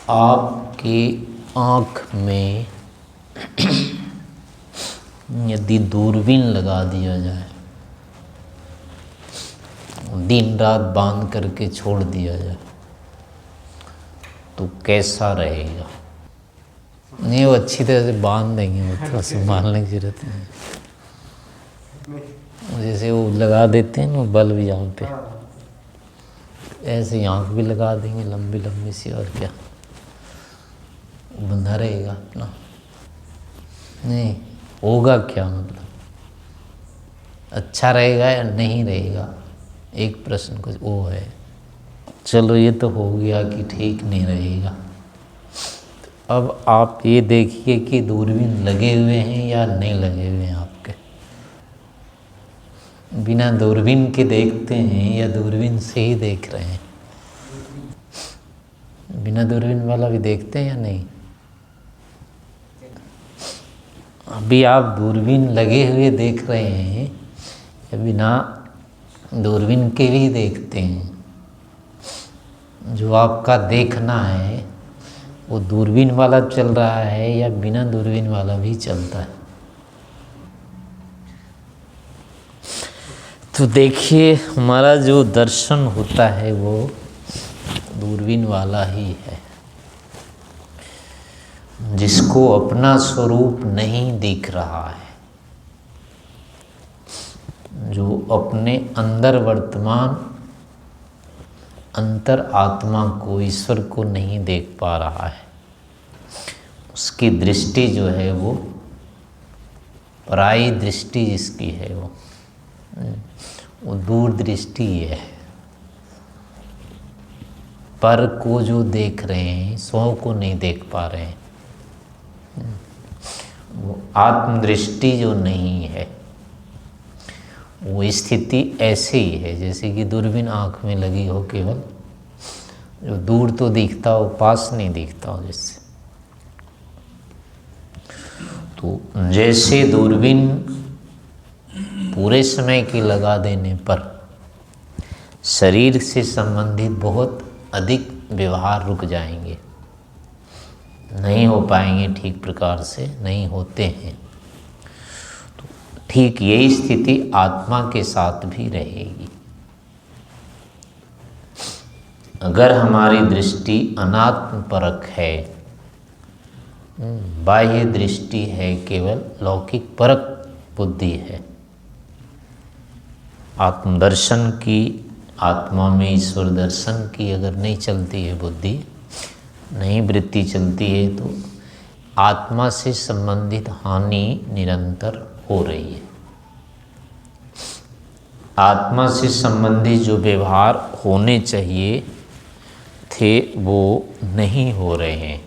आपकी आँख में यदि दूरबीन लगा दिया जाए, दिन रात बांध करके छोड़ दिया जाए तो कैसा रहेगा? नहीं, वो अच्छी तरह से बांध देंगे, वो थोड़ा संभालने की जरूरत नहीं। जैसे वो लगा देते हैं ना बल्ब यहाँ पे, ऐसे आँख भी लगा देंगे लंबी लंबी सी, और क्या बंधा रहेगा अपना। नहीं होगा क्या, मतलब अच्छा रहेगा या नहीं रहेगा, एक प्रश्न कुछ वो है। चलो ये तो हो गया कि ठीक नहीं रहेगा। अब आप ये देखिए कि दूरबीन लगे हुए हैं या नहीं लगे हुए हैं आपके। बिना दूरबीन के देखते हैं या दूरबीन से ही देख रहे हैं? बिना दूरबीन वाला भी देखते हैं या नहीं? अभी आप दूरबीन लगे हुए देख रहे हैं या बिना दूरबीन के भी देखते हैं? जो आपका देखना है वो दूरबीन वाला चल रहा है या बिना दूरबीन वाला भी चलता है? तो देखिए, हमारा जो दर्शन होता है वो दूरबीन वाला ही है, जिसको अपना स्वरूप नहीं दिख रहा है, जो अपने अंदर वर्तमान अंतर आत्मा को, ईश्वर को नहीं देख पा रहा है। उसकी दृष्टि जो है वो पराई दृष्टि जिसकी है वो दूर दृष्टि है। पर को जो देख रहे हैं, स्व को नहीं देख पा रहे हैं। वो आत्मदृष्टि जो नहीं है, वो स्थिति ऐसे ही है जैसे कि दूरबीन आँख में लगी हो, केवल जो दूर तो दिखता हो, पास नहीं दिखता हो। जैसे तो जैसे दूरबीन पूरे समय की लगा देने पर शरीर से संबंधित बहुत अधिक व्यवहार रुक जाएंगे, नहीं हो पाएंगे, ठीक प्रकार से नहीं होते हैं। तो ठीक यही स्थिति आत्मा के साथ भी रहेगी। अगर हमारी दृष्टि अनात्म परक है, बाह्य दृष्टि है, केवल लौकिक परक बुद्धि है, आत्मदर्शन की, आत्मा में ईश्वर दर्शन की अगर नहीं चलती है बुद्धि, नहीं वृत्ति चलती है, तो आत्मा से संबंधित हानि निरंतर हो रही है। आत्मा से संबंधित जो व्यवहार होने चाहिए थे वो नहीं हो रहे हैं।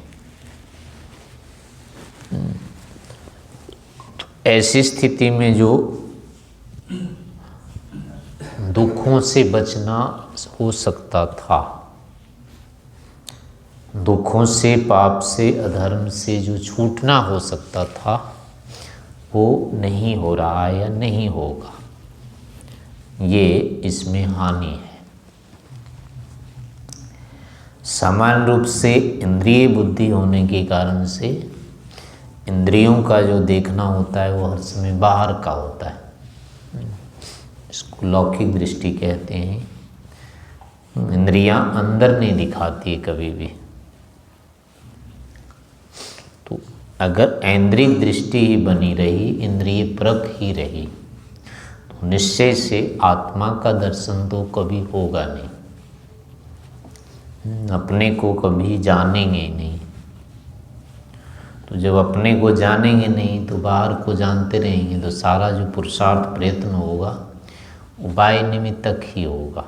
तो ऐसी स्थिति में जो दुखों से बचना हो सकता था, दुखों से, पाप से, अधर्म से जो छूटना हो सकता था, वो नहीं हो रहा है या नहीं होगा, ये इसमें हानि है। समान रूप से इंद्रिय बुद्धि होने के कारण से इंद्रियों का जो देखना होता है वो हर समय बाहर का होता है। इसको लौकिक दृष्टि कहते हैं। इंद्रियां अंदर नहीं दिखाती है कभी भी। तो अगर ऐन्द्रिक दृष्टि ही बनी रही, इंद्रिय परक ही रही, तो निश्चय से आत्मा का दर्शन तो कभी होगा नहीं। अपने को कभी जानेंगे ही नहीं। तो जब अपने को जानेंगे नहीं तो बाहर को जानते रहेंगे, तो सारा जो पुरुषार्थ प्रयत्न होगा वो बाह्य निमित्तक ही होगा।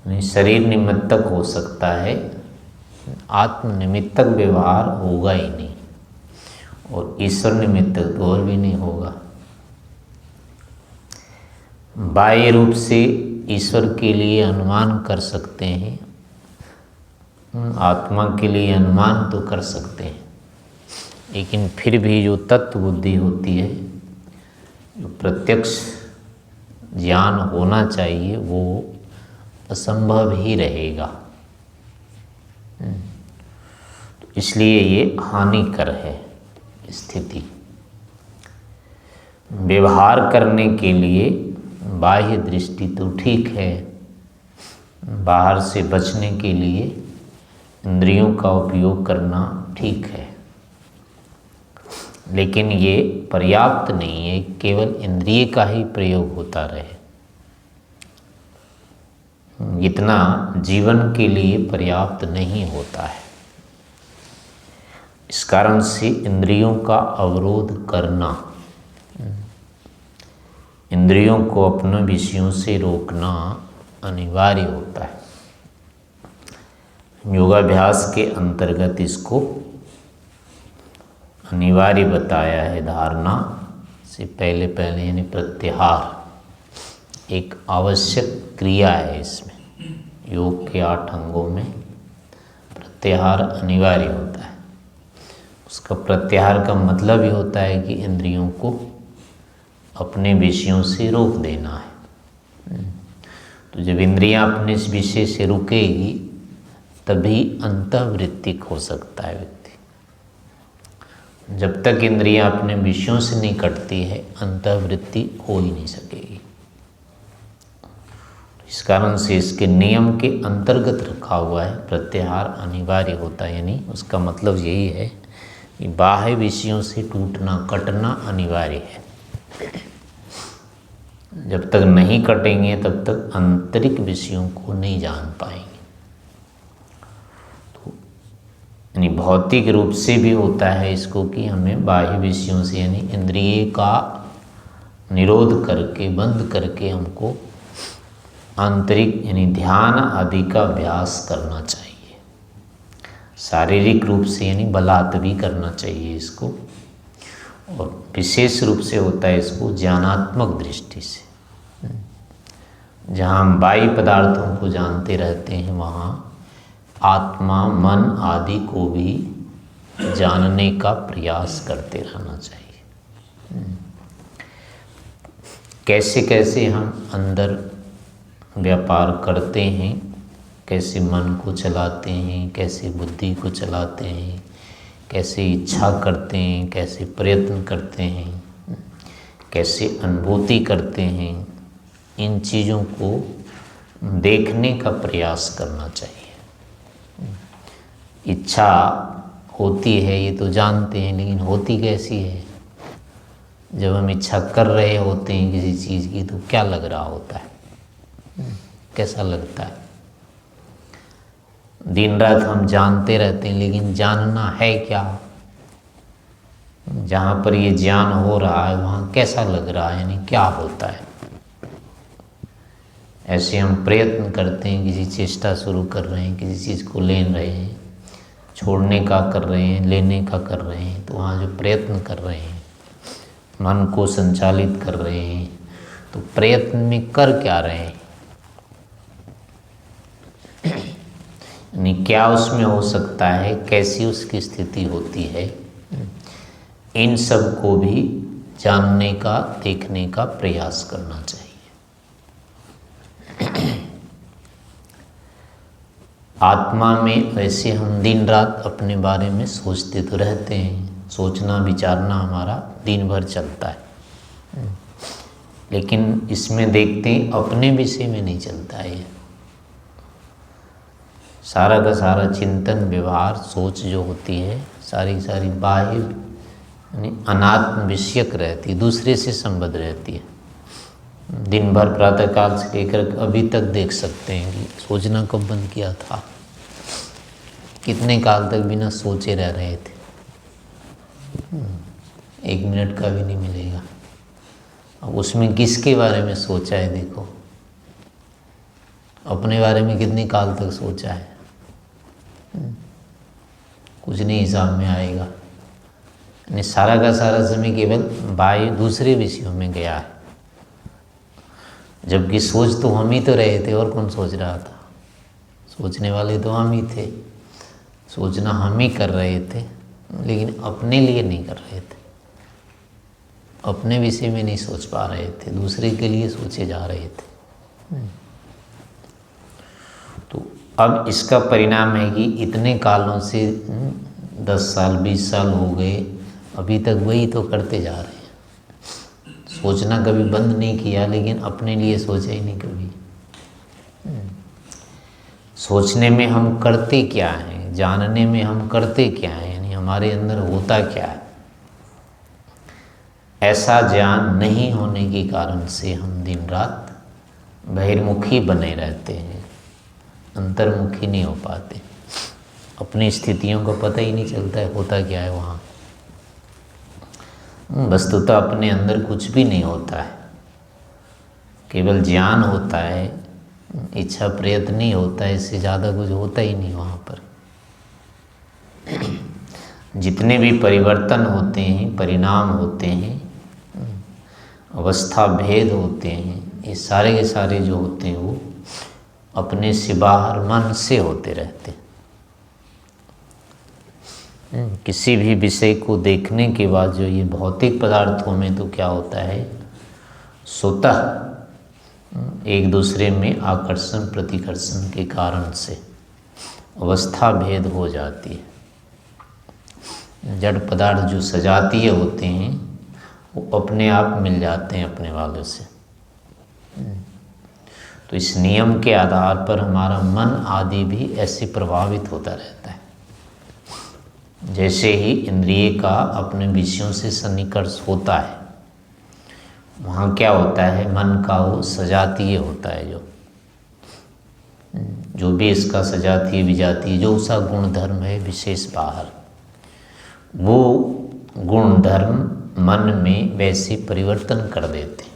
नहीं, शरीर निमित्तक हो सकता है, आत्म निमित्तक व्यवहार होगा ही नहीं, और ईश्वर निमित्तक तो और भी नहीं होगा। बाह्य रूप से ईश्वर के लिए अनुमान कर सकते हैं, आत्मा के लिए अनुमान तो कर सकते हैं, लेकिन फिर भी जो तत्व बुद्धि होती है, जो प्रत्यक्ष ज्ञान होना चाहिए, वो असंभव ही रहेगा। इसलिए ये हानिकर है स्थिति। व्यवहार करने के लिए बाह्य दृष्टि तो ठीक है, बाहर से बचने के लिए इंद्रियों का उपयोग करना ठीक है, लेकिन ये पर्याप्त नहीं है केवल इंद्रिय का ही प्रयोग होता रहे। इतना जीवन के लिए पर्याप्त नहीं होता है। इस कारण से इंद्रियों का अवरोध करना, इंद्रियों को अपने विषयों से रोकना अनिवार्य होता है। योगाभ्यास के अंतर्गत इसको अनिवार्य बताया है। धारणा से पहले यानी प्रत्याहार एक आवश्यक क्रिया है। इसमें योग के 8 अंगों में प्रत्याहार अनिवार्य होता है। उसका प्रत्याहार का मतलब ही होता है कि इंद्रियों को अपने विषयों से रोक देना है। तो जब इंद्रियां अपने इस विषय से रुकेगी तभी अंतर्वृत्तिक हो सकता है व्यक्ति। जब तक इंद्रियां अपने विषयों से नहीं कटती है अंतर्वृत्ति हो ही नहीं सकेगी। इस कारण से इसके नियम के अंतर्गत रखा हुआ है, प्रत्याहार अनिवार्य होता है। यानी उसका मतलब यही है कि बाह्य विषयों से टूटना कटना अनिवार्य है। जब तक नहीं कटेंगे तब तक आंतरिक विषयों को नहीं जान पाएंगे। तो यानी भौतिक रूप से भी होता है इसको कि हमें बाह्य विषयों से यानी इंद्रिय का निरोध करके बंद करके हमको आंतरिक यानी ध्यान आदि का अभ्यास करना चाहिए। शारीरिक रूप से यानी बलात् भी करना चाहिए इसको, और विशेष रूप से होता है इसको ज्ञानात्मक दृष्टि से। जहाँ हम बाह्य पदार्थों को जानते रहते हैं वहाँ आत्मा मन आदि को भी जानने का प्रयास करते रहना चाहिए। कैसे कैसे हम अंदर व्यापार करते हैं, कैसे मन को चलाते हैं, कैसे बुद्धि को चलाते हैं, कैसे इच्छा करते हैं, कैसे प्रयत्न करते हैं, कैसे अनुभूति करते हैं, इन चीज़ों को देखने का प्रयास करना चाहिए। इच्छा होती है ये तो जानते हैं, लेकिन होती कैसी है? जब हम इच्छा कर रहे होते हैं किसी चीज़ की तो क्या लग रहा होता है, कैसा लगता है? दिन रात हम जानते रहते हैं, लेकिन जानना है क्या? जहाँ पर ये ज्ञान हो रहा है वहाँ कैसा लग रहा है, यानी क्या होता है? ऐसे हम प्रयत्न करते हैं, किसी चेष्टा शुरू कर रहे हैं, किसी चीज़ को ले रहे हैं, छोड़ने का कर रहे हैं, लेने का कर रहे हैं, तो वहाँ जो प्रयत्न कर रहे हैं, मन को संचालित कर रहे हैं, तो प्रयत्न में कर क्या रहे हैं? यानी क्या उसमें हो सकता है, कैसी उसकी स्थिति होती है, इन सब को भी जानने का देखने का प्रयास करना चाहिए। आत्मा में वैसे हम दिन रात अपने बारे में सोचते तो रहते हैं, सोचना विचारना हमारा दिन भर चलता है, लेकिन इसमें देखते हैं अपने विषय में नहीं चलता है। ये सारा का सारा चिंतन व्यवहार सोच जो होती है सारी बाह्य यानी अनात्म विषयक रहती है, दूसरे से संबद्ध रहती है। दिन भर प्रातःकाल से लेकर अभी तक देख सकते हैं कि सोचना कब बंद किया था, कितने काल तक बिना सोचे रह रहे थे, 1 मिनट का भी नहीं मिलेगा। अब उसमें किसके बारे में सोचा है? देखो अपने बारे में कितने काल तक सोचा है, कुछ नहीं हिसाब में आएगा। यानी सारा का सारा समय केवल बाह्य दूसरे विषयों में गया है, जबकि सोच तो हम ही तो रहे थे, और कौन सोच रहा था? सोचने वाले तो हम ही थे, सोचना हम ही कर रहे थे, लेकिन अपने लिए नहीं कर रहे थे, अपने विषय में नहीं सोच पा रहे थे, दूसरे के लिए सोचे जा रहे थे। तो अब इसका परिणाम है कि इतने कालों से 10 साल 20 साल हो गए, अभी तक वही तो करते जा रहे हैं। सोचना कभी बंद नहीं किया, लेकिन अपने लिए सोचा ही नहीं कभी। सोचने में हम करते क्या हैं, जानने में हम करते क्या हैं, यानी हमारे अंदर होता क्या है, ऐसा ज्ञान नहीं होने के कारण से हम दिन रात बहिर्मुखी बने रहते हैं, अंतर्मुखी नहीं हो पाते। अपनी स्थितियों को पता ही नहीं चलता है होता क्या है वहाँ। वस्तुतः अपने अंदर कुछ भी नहीं होता है, केवल ज्ञान होता है, इच्छा प्रयत्न नहीं होता है, इससे ज़्यादा कुछ होता ही नहीं वहाँ पर। जितने भी परिवर्तन होते हैं, परिणाम होते हैं, अवस्था भेद होते हैं, ये सारे के सारे जो होते हैं वो अपने से बाहर मन से होते रहते हैं। किसी भी विषय को देखने के बाद जो ये भौतिक पदार्थों में तो क्या होता है, स्वतः एक दूसरे में आकर्षण प्रतिकर्षण के कारण से अवस्था भेद हो जाती है। जड़ पदार्थ जो सजातीय होते हैं वो अपने आप मिल जाते हैं अपने वालों से। तो इस नियम के आधार पर हमारा मन आदि भी ऐसे प्रभावित होता रहता है। जैसे ही इंद्रिय का अपने विषयों से सन्निकर्ष होता है, वहाँ क्या होता है, मन का वो सजातीय होता है, जो भी इसका सजातीय विजातीय जो उसका गुण धर्म है विशेष बाहर, वो गुण धर्म मन में वैसे परिवर्तन कर देते हैं।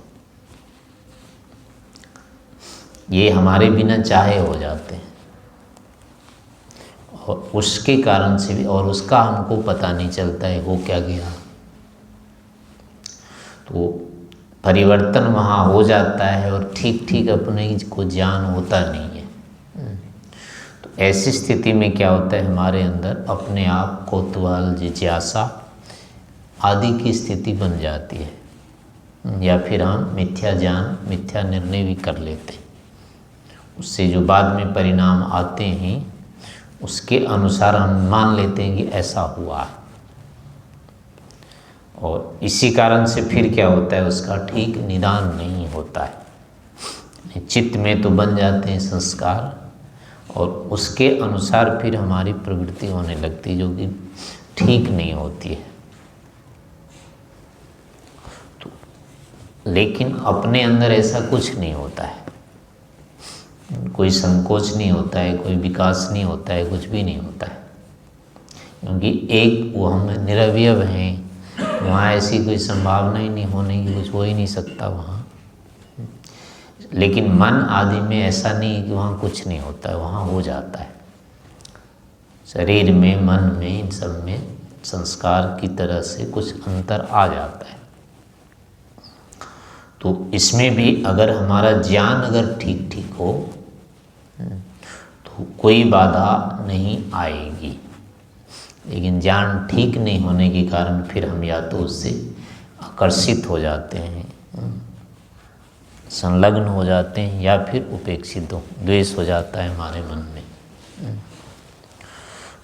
ये हमारे बिना चाहे हो जाते हैं, और उसके कारण से भी, और उसका हमको पता नहीं चलता है हो क्या गया। तो परिवर्तन वहाँ हो जाता है और ठीक ठीक अपने को ज्ञान होता नहीं है। तो ऐसी स्थिति में क्या होता है, हमारे अंदर अपने आप कौतूहल, जिज्ञासा आदि की स्थिति बन जाती है, या फिर हम मिथ्या ज्ञान, मिथ्या निर्णय भी कर लेते हैं। उससे जो बाद में परिणाम आते हैं उसके अनुसार हम मान लेते हैं कि ऐसा हुआ है, और इसी कारण से फिर क्या होता है, उसका ठीक निदान नहीं होता है। चित्त में तो बन जाते हैं संस्कार, और उसके अनुसार फिर हमारी प्रवृत्ति होने लगती है जो कि ठीक नहीं होती है। तो लेकिन अपने अंदर ऐसा कुछ नहीं होता है, कोई संकोच नहीं होता है, कोई विकास नहीं होता है, कुछ भी नहीं होता है, क्योंकि एक वो हम निरवयव हैं। वहाँ ऐसी कोई संभावना ही नहीं होने की, कुछ हो ही नहीं सकता वहाँ। लेकिन मन आदि में ऐसा नहीं कि वहाँ कुछ नहीं होता है, वहाँ हो जाता है। शरीर में, मन में, इन सब में संस्कार की तरह से कुछ अंतर आ जाता है। तो इसमें भी अगर हमारा ज्ञान अगर ठीक ठीक हो तो कोई बाधा नहीं आएगी। लेकिन ज्ञान ठीक नहीं होने के कारण फिर हम या तो उससे आकर्षित हो जाते हैं, संलग्न हो जाते हैं, या फिर उपेक्षित द्वेष हो जाता है हमारे मन में।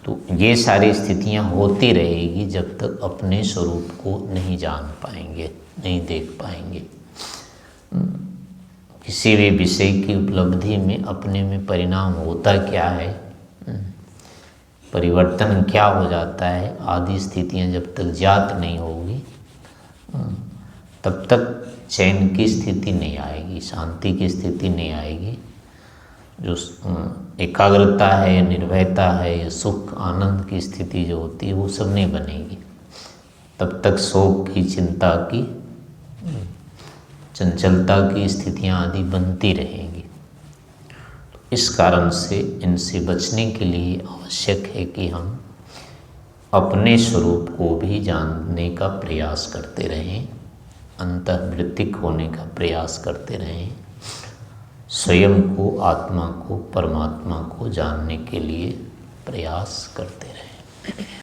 तो ये सारी स्थितियां होती रहेगी जब तक अपने स्वरूप को नहीं जान पाएंगे, नहीं देख पाएंगे। किसी भी विषय की उपलब्धि में अपने में परिणाम होता क्या है, परिवर्तन क्या हो जाता है, आदि स्थितियां जब तक ज्ञात नहीं होगी तब तक चैन की स्थिति नहीं आएगी, शांति की स्थिति नहीं आएगी। जो एकाग्रता है, निर्भयता है, या सुख आनंद की स्थिति जो होती है वो सब नहीं बनेगी। तब तक शोक की, चिंता की, चंचलता की स्थितियां आदि बनती रहेंगी। तो इस कारण से इनसे बचने के लिए आवश्यक है कि हम अपने स्वरूप को भी जानने का प्रयास करते रहें, अंतर्वृत्तिक होने का प्रयास करते रहें, स्वयं को, आत्मा को, परमात्मा को जानने के लिए प्रयास करते रहें।